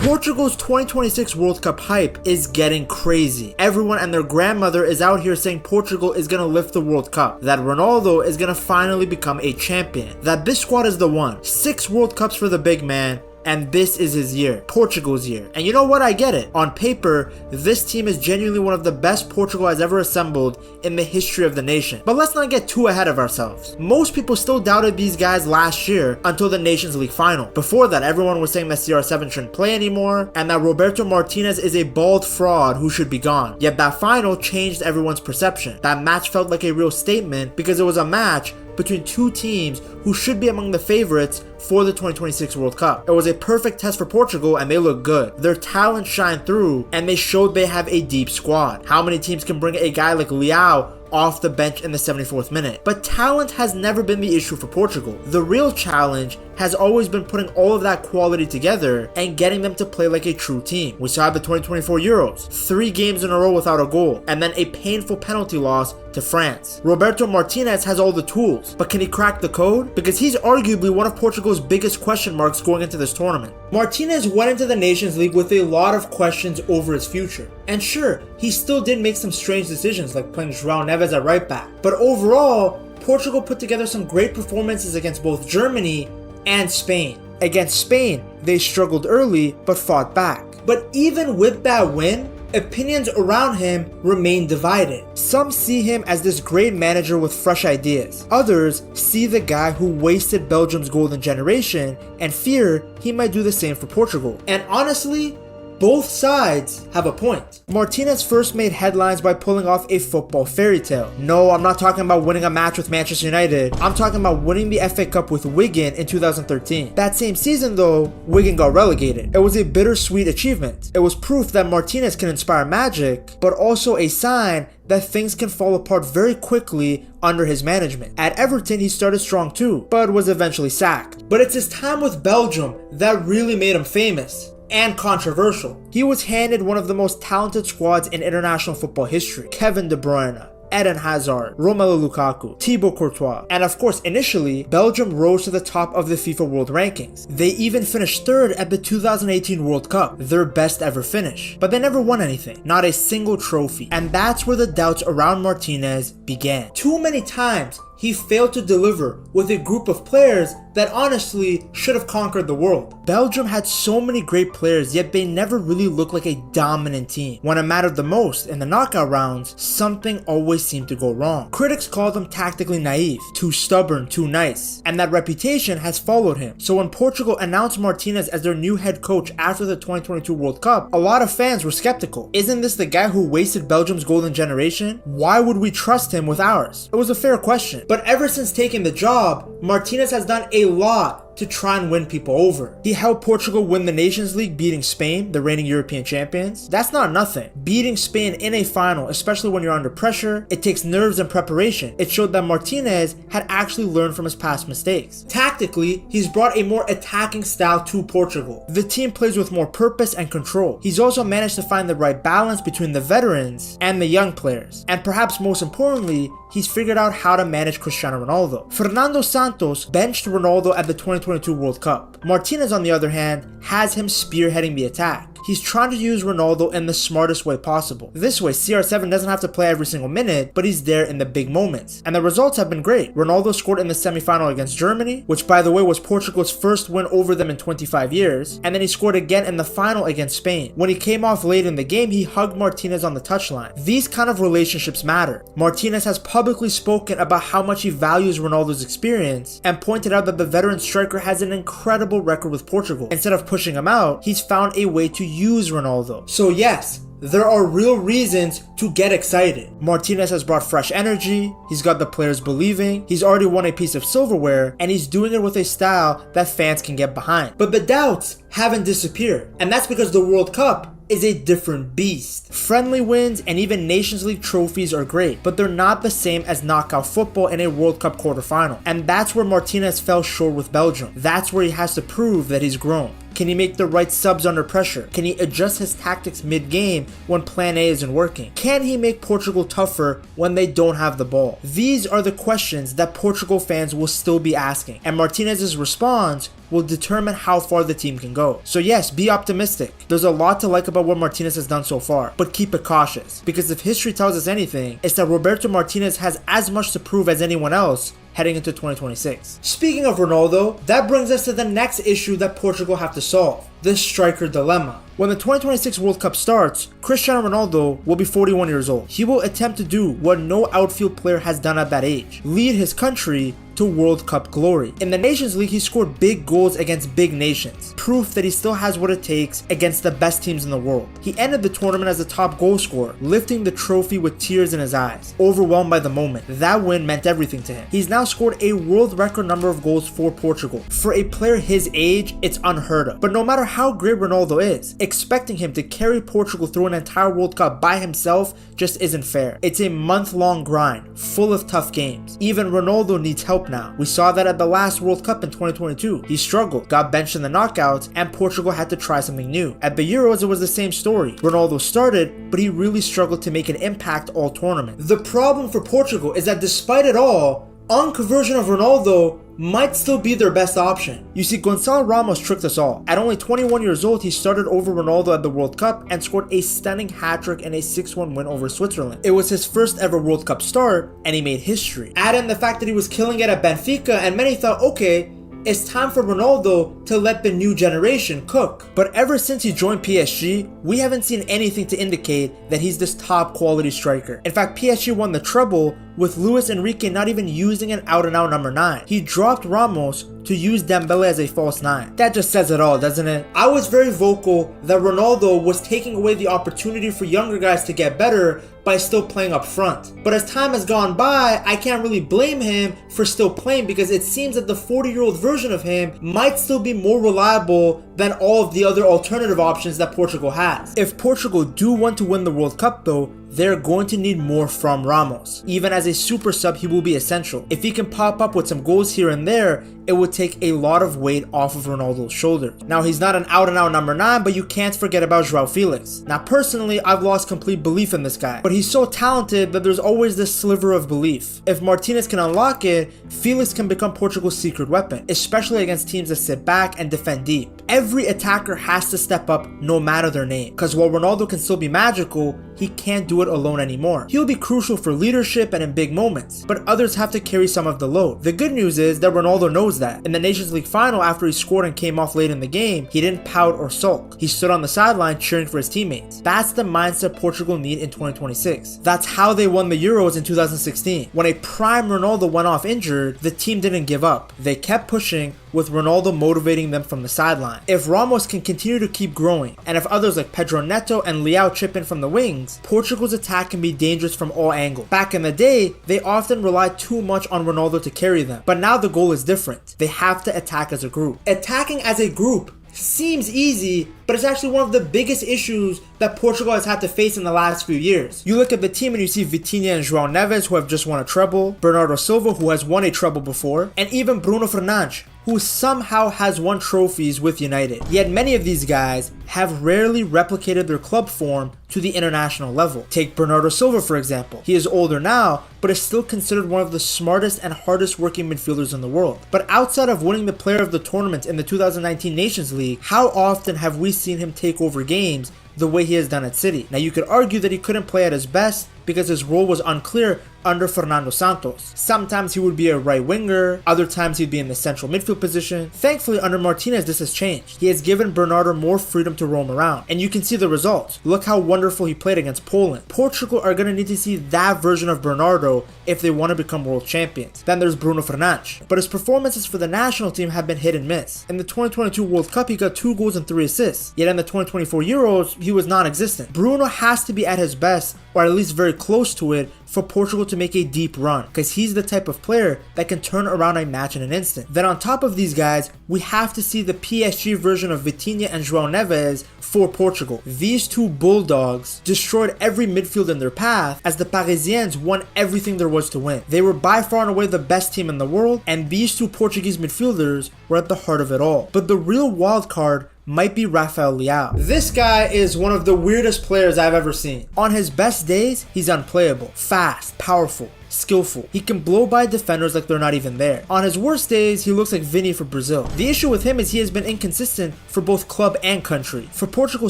Portugal's 2026 World Cup hype is getting crazy. Everyone and their grandmother is out here saying Portugal is gonna lift the World Cup, that Ronaldo is gonna finally become a champion, that this squad is the one. 6 World Cups for the big man, and this is his year, Portugal's year. And you know what? I get it. On paper, this team is genuinely one of the best Portugal has ever assembled in the history of the nation. But let's not get too ahead of ourselves. Most people still doubted these guys last year until the Nations League final. Before that, everyone was saying that CR7 shouldn't play anymore, and that Roberto Martinez is a bald fraud who should be gone. Yet that final changed everyone's perception. That match felt like a real statement because it was a match between two teams who should be among the favorites for the 2026 World Cup. It was a perfect test for Portugal and they look good. Their talent shined through and they showed they have a deep squad. How many teams can bring a guy like Leao off the bench in the 74th minute? But talent has never been the issue for Portugal. The real challenge has always been putting all of that quality together and getting them to play like a true team. We saw the 2024 Euros, 3 games in a row without a goal, and then a painful penalty loss to France. Roberto Martinez has all the tools, but can he crack the code? Because he's arguably one of Portugal's biggest question marks going into this tournament. Martinez went into the Nations League with a lot of questions over his future. And sure, he still did make some strange decisions like playing João Neves at right back. But overall, Portugal put together some great performances against both Germany and Spain. Against Spain, they struggled early but fought back. But even with that win, opinions around him remain divided. Some see him as this great manager with fresh ideas. Others see the guy who wasted Belgium's golden generation and fear he might do the same for Portugal. And honestly, both sides have a point. Martinez first made headlines by pulling off a football fairy tale. No, I'm not talking about winning a match with Manchester United. I'm talking about winning the FA Cup with Wigan in 2013. That same season though, Wigan got relegated. It was a bittersweet achievement. It was proof that Martinez can inspire magic, but also a sign that things can fall apart very quickly under his management. At Everton, he started strong too, but was eventually sacked. But it's his time with Belgium that really made him famous and controversial. He was handed one of the most talented squads in international football history. Kevin De Bruyne, Eden Hazard, Romelu Lukaku, Thibaut Courtois, and of course initially, Belgium rose to the top of the FIFA World Rankings. They even finished 3rd at the 2018 World Cup, their best ever finish. But they never won anything, not a single trophy. And that's where the doubts around Martinez began. Too many times, he failed to deliver with a group of players that honestly should have conquered the world. Belgium had so many great players, yet they never really looked like a dominant team. When it mattered the most, in the knockout rounds, something always seemed to go wrong. Critics called him tactically naive, too stubborn, too nice, and that reputation has followed him. So when Portugal announced Martinez as their new head coach after the 2022 World Cup, a lot of fans were skeptical. Isn't this the guy who wasted Belgium's golden generation? Why would we trust him with ours? It was a fair question. But ever since taking the job, Martinez has done a lot to try and win people over. He helped Portugal win the Nations League, beating Spain, the reigning European champions. That's not nothing. Beating Spain in a final, especially when you're under pressure, it takes nerves and preparation. It showed that Martinez had actually learned from his past mistakes. Tactically, he's brought a more attacking style to Portugal. The team plays with more purpose and control. He's also managed to find the right balance between the veterans and the young players. And perhaps most importantly, he's figured out how to manage Cristiano Ronaldo. Fernando Santos benched Ronaldo at the 2022 World Cup. Martinez, on the other hand, has him spearheading the attack. He's trying to use Ronaldo in the smartest way possible. This way, CR7 doesn't have to play every single minute, but he's there in the big moments. And the results have been great. Ronaldo scored in the semi-final against Germany, which by the way was Portugal's first win over them in 25 years, and then he scored again in the final against Spain. When he came off late in the game, he hugged Martinez on the touchline. These kind of relationships matter. Martinez has publicly spoken about how much he values Ronaldo's experience and pointed out that the veteran striker has an incredible record with Portugal. Instead of pushing him out, he's found a way to use Ronaldo. So yes, there are real reasons to get excited. Martinez has brought fresh energy, he's got the players believing, he's already won a piece of silverware, and he's doing it with a style that fans can get behind. But the doubts haven't disappeared, and that's because the World Cup is a different beast. Friendly wins and even Nations League trophies are great, but they're not the same as knockout football in a World Cup quarterfinal. And that's where Martinez fell short with Belgium. That's where he has to prove that he's grown. Can he make the right subs under pressure? Can he adjust his tactics mid-game when plan A isn't working? Can he make Portugal tougher when they don't have the ball? These are the questions that Portugal fans will still be asking, and Martinez's response will determine how far the team can go. So yes, be optimistic. There's a lot to like about what Martinez has done so far, but keep it cautious, because if history tells us anything, it's that Roberto Martinez has as much to prove as anyone else heading into 2026. Speaking of Ronaldo, that brings us to the next issue that Portugal have to solve: the striker dilemma. When the 2026 World Cup starts, Cristiano Ronaldo will be 41 years old. He will attempt to do what no outfield player has done at that age: lead his country to World Cup glory. In the Nations League, he scored big goals against big nations, proof that he still has what it takes against the best teams in the world. He ended the tournament as the top goal scorer, lifting the trophy with tears in his eyes, overwhelmed by the moment. That win meant everything to him. He's now scored a world record number of goals for Portugal. For a player his age, it's unheard of. But no matter how great Ronaldo is, expecting him to carry Portugal through an entire World Cup by himself just isn't fair. It's a month-long grind, full of tough games. Even Ronaldo needs help now. We saw that at the last World Cup in 2022. He struggled, got benched in the knockouts, and Portugal had to try something new. At the Euros, it was the same story. Ronaldo started, but he really struggled to make an impact all tournament. The problem for Portugal is that despite it all, conversion of Ronaldo might still be their best option. You see, Gonçalo Ramos tricked us all. At only 21 years old, he started over Ronaldo at the World Cup and scored a stunning hat-trick in a 6-1 win over Switzerland. It was his first ever World Cup start, and he made history. Add in the fact that he was killing it at Benfica, and many thought, okay, it's time for Ronaldo to let the new generation cook. But ever since he joined PSG, we haven't seen anything to indicate that he's this top quality striker. In fact, PSG won the treble with Luis Enrique not even using an out-and-out number 9. He dropped Ramos to use Dembele as a false 9. That just says it all, doesn't it? I was very vocal that Ronaldo was taking away the opportunity for younger guys to get better by still playing up front. But as time has gone by, I can't really blame him for still playing, because it seems that the 40-year-old version of him might still be more reliable than all of the other alternative options that Portugal has. If Portugal do want to win the World Cup though, they're going to need more from Ramos. Even as a super sub, he will be essential. If he can pop up with some goals here and there, it would take a lot of weight off of Ronaldo's shoulders. Now, he's not an out-and-out number 9, but you can't forget about João Felix. Now, personally, I've lost complete belief in this guy, but he's so talented that there's always this sliver of belief. If Martinez can unlock it, Felix can become Portugal's secret weapon, especially against teams that sit back and defend deep. Every attacker has to step up no matter their name, because while Ronaldo can still be magical, he can't do it alone anymore. He'll be crucial for leadership and in big moments, but others have to carry some of the load. The good news is that Ronaldo knows that. In the Nations League final, after he scored and came off late in the game, he didn't pout or sulk. He stood on the sideline cheering for his teammates. That's the mindset Portugal need in 2026. That's how they won the Euros in 2016. When a prime Ronaldo went off injured, the team didn't give up. They kept pushing, with Ronaldo motivating them from the sideline. If Ramos can continue to keep growing, and if others like Pedro Neto and Leao chip in from the wings, Portugal's attack can be dangerous from all angles. Back in the day, they often relied too much on Ronaldo to carry them, but now the goal is different. They have to attack as a group. Attacking as a group seems easy, but it's actually one of the biggest issues that Portugal has had to face in the last few years. You look at the team and you see Vitinha and João Neves, who have just won a treble, Bernardo Silva, who has won a treble before, and even Bruno Fernandes, who somehow has won trophies with United. Yet many of these guys have rarely replicated their club form to the international level. Take Bernardo Silva for example. He is older now, but is still considered one of the smartest and hardest working midfielders in the world. But outside of winning the player of the tournament in the 2019 Nations League, how often have we seen him take over games the way he has done at City? Now you could argue that he couldn't play at his best because his role was unclear under Fernando Santos. Sometimes he would be a right winger, other times he'd be in the central midfield position. Thankfully, under Martinez, this has changed. He has given Bernardo more freedom to roam around, and you can see the results. Look how wonderful he played against Poland. Portugal are going to need to see that version of Bernardo if they want to become world champions. Then there's Bruno Fernandes, but his performances for the national team have been hit and miss. In the 2022 World Cup, he got 2 goals and 3 assists, yet in the 2024 Euros, he was non-existent. Bruno has to be at his best, or at least very close to it, for Portugal to make a deep run, because he's the type of player that can turn around a match in an instant. Then on top of these guys, we have to see the PSG version of Vitinha and João Neves for Portugal. These two bulldogs destroyed every midfield in their path, as the Parisiens won everything there was to win. They were by far and away the best team in the world, and these two Portuguese midfielders were at the heart of it all. But the real wild card might be Rafael Leao. This guy is one of the weirdest players I've ever seen. On his best days, he's unplayable, fast, powerful, skillful. He can blow by defenders like they're not even there. On his worst days, he looks like Vini for Brazil. The issue with him is he has been inconsistent for both club and country. For Portugal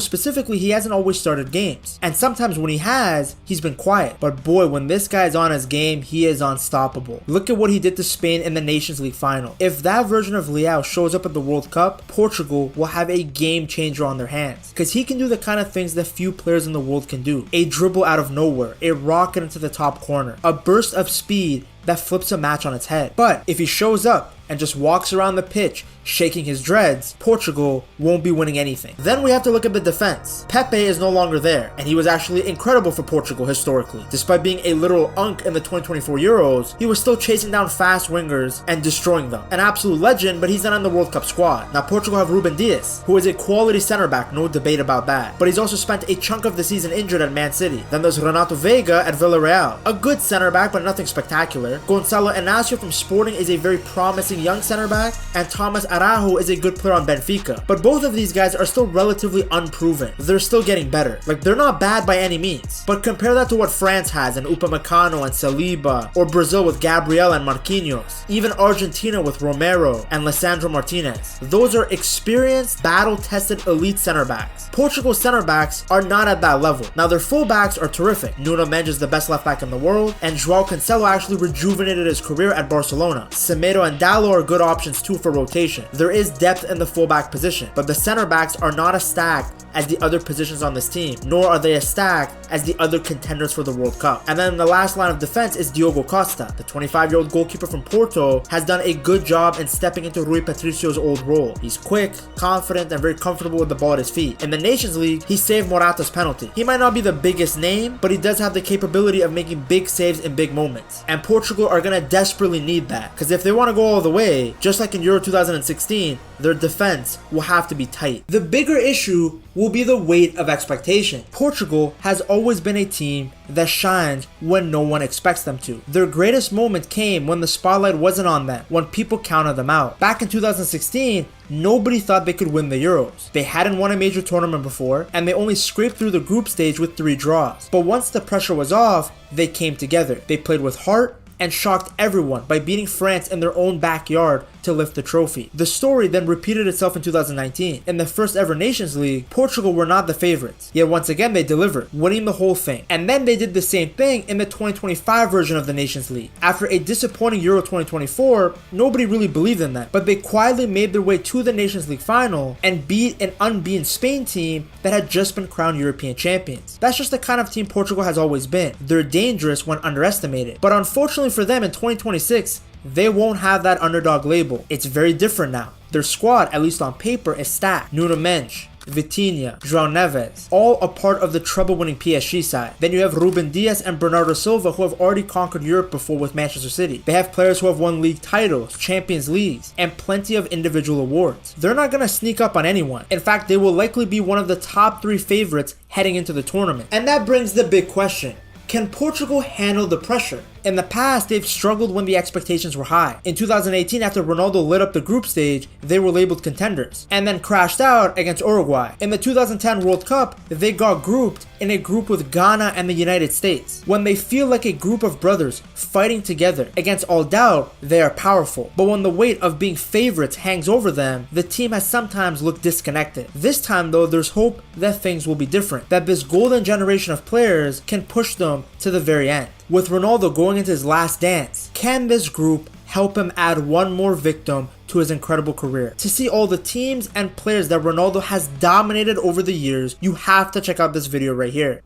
specifically, he hasn't always started games. And sometimes when he has, he's been quiet. But boy, when this guy's on his game, he is unstoppable. Look at what he did to Spain in the Nations League final. If that version of Leao shows up at the World Cup, Portugal will have a game changer on their hands. Because he can do the kind of things that few players in the world can do. A dribble out of nowhere, a rocket into the top corner, a burst of speed that flips a match on its head. But if he shows up and just walks around the pitch shaking his dreads, Portugal won't be winning anything. Then we have to look at the defense. Pepe is no longer there, and he was actually incredible for Portugal historically. Despite being a literal unk in the 2024 Euros, he was still chasing down fast wingers and destroying them. An absolute legend, but he's not in the World Cup squad. Now Portugal have Ruben Dias, who is a quality center back, no debate about that. But he's also spent a chunk of the season injured at Man City. Then there's Renato Veiga at Villarreal, a good center back, but nothing spectacular. Gonçalo Inácio from Sporting is a very promising young center back, and Thomas Araujo is a good player on Benfica. But both of these guys are still relatively unproven. They're still getting better. Like, they're not bad by any means. But compare that to what France has in Upamecano and Saliba, or Brazil with Gabriel and Marquinhos, even Argentina with Romero and Lisandro Martinez. Those are experienced, battle-tested elite center backs. Portugal's center backs are not at that level. Now their full backs are terrific. Nuno Mendes is the best left back in the world, and Joao Cancelo actually rejuvenated his career at Barcelona. Semedo and Dalot are good options too for rotation. There is depth in the fullback position, but the center backs are not as stacked as the other positions on this team, nor are they as stacked as the other contenders for the World Cup. And then the last line of defense is Diogo Costa. The 25-year-old goalkeeper from Porto has done a good job in stepping into Rui Patricio's old role. He's quick, confident, and very comfortable with the ball at his feet. In the Nations League, he saved Morata's penalty. He might not be the biggest name, but he does have the capability of making big saves in big moments. And Portugal are going to desperately need that, because if they want to go all the way, just like in Euro 2016, their defense will have to be tight. The bigger issue will be the weight of expectation. Portugal has always been a team that shines when no one expects them to. Their greatest moment came when the spotlight wasn't on them, when people counted them out. Back in 2016, nobody thought they could win the Euros. They hadn't won a major tournament before, and they only scraped through the group stage with 3 draws. But once the pressure was off, they came together. They played with heart and shocked everyone by beating France in their own backyard to lift the trophy. The story then repeated itself in 2019. In the first ever Nations League, Portugal were not the favorites, yet once again they delivered, winning the whole thing. And then they did the same thing in the 2025 version of the Nations League. After a disappointing Euro 2024, nobody really believed in them, but they quietly made their way to the Nations League final and beat an unbeaten Spain team that had just been crowned European champions. That's just the kind of team Portugal has always been. They're dangerous when underestimated, but unfortunately for them in 2026, they won't have that underdog label. It's very different now. Their squad, at least on paper, is stacked. Nuno Mendes, Vitinha, Joao Neves, all a part of the treble-winning PSG side. Then you have Ruben Dias and Bernardo Silva, who have already conquered Europe before with Manchester City. They have players who have won league titles, Champions Leagues, and plenty of individual awards. They're not going to sneak up on anyone. In fact, they will likely be one of the top 3 favorites heading into the tournament. And that brings the big question. Can Portugal handle the pressure? In the past, they've struggled when the expectations were high. In 2018, after Ronaldo lit up the group stage, they were labeled contenders, and then crashed out against Uruguay. In the 2010 World Cup, they got grouped in a group with Ghana and the United States. When they feel like a group of brothers fighting together, against all doubt, they are powerful. But when the weight of being favorites hangs over them, the team has sometimes looked disconnected. This time though, there's hope that things will be different, that this golden generation of players can push them to the very end. With Ronaldo going into his last dance, can this group help him add one more victim to his incredible career? To see all the teams and players that Ronaldo has dominated over the years, you have to check out this video right here.